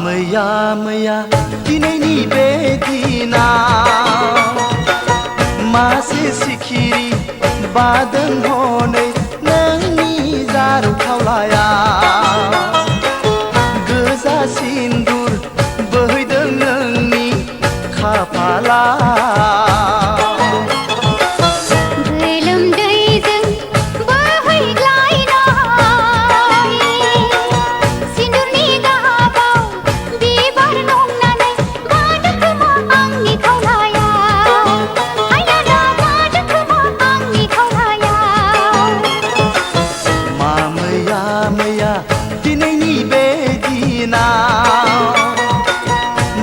मैया मैया दिनैनि बे दिनाव मासे सिखिरि बादों हनै नोंनि जारौ खावलायाव गोजा सिन्दुर बोहैदों नोंनि खाफालाव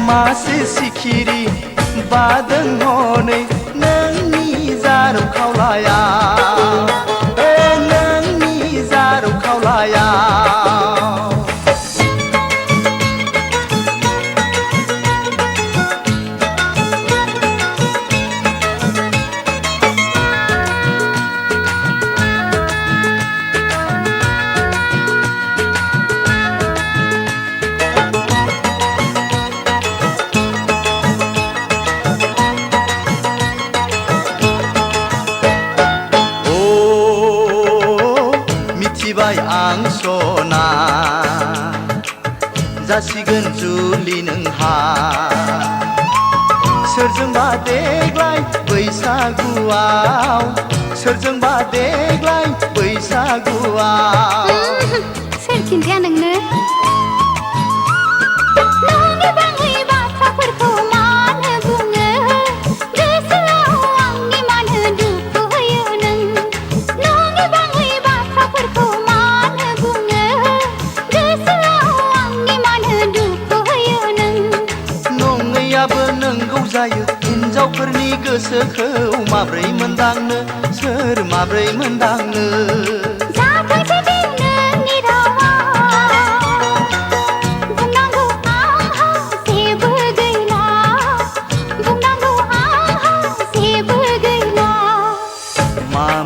मासे सिखिरि बादों हनै नोंनि जारौ खावलायाव नोंनि जारौ खावलायाव मिथिबाय आं सना जासिगोन जुलि नोंहा सोरजोंबा देग्लाय बैसागुआव सोरजोंबा देग्लाय बैसागुआव सोर खिन्थाया नोंनो नंगौ जायो हिन्जावफोरनि गोसोखौ माब्रै मोनदांनो सोर माब्रै मोनदांनो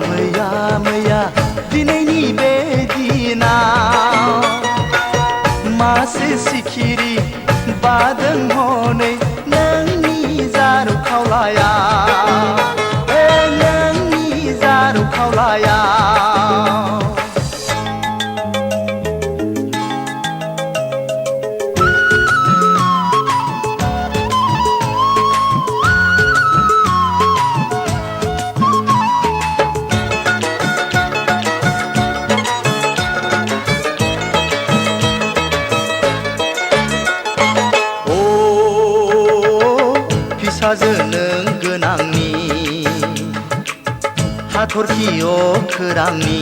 मैया मैया दिनैनि बे दिनाव मासे सिखिरि बादों हनै नोंनि जारौ खावलायाव नोंनि जारौ खावलायाव फिसाजो नों गोनांनि हाथरखि अखोरांनि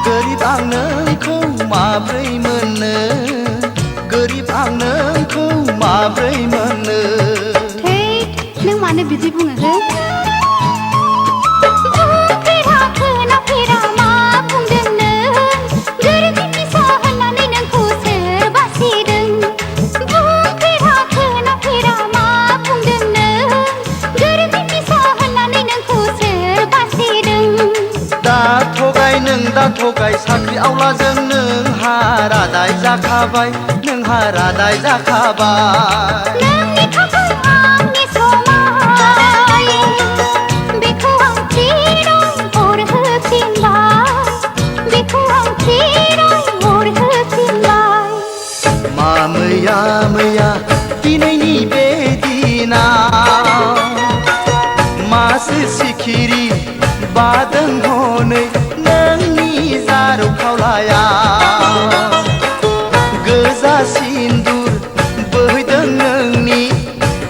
गोरिब आं नोंखौ माब्रै मोननो गोरिब आं नोंखौ माब्रै मोननो नों मानो बिदि बुङो हो दा थगाय साख्रि आवलाजों नोंहा रादाय जाखाबाय नोंहा रादाय जाखाबाय नोंनि थाखाय आंनि समाय बेखौ आं थिराय हरहोफिनबाय बेखौ आं थिराय हरहोफिनबाय मैया मैया दिनैनि बे दिनाव मासे सिखिरि बादों हनै नोंनि जारौ खावलायाव गोजा सिन्दुर बोहैदों नोंनि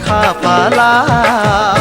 खाफालाव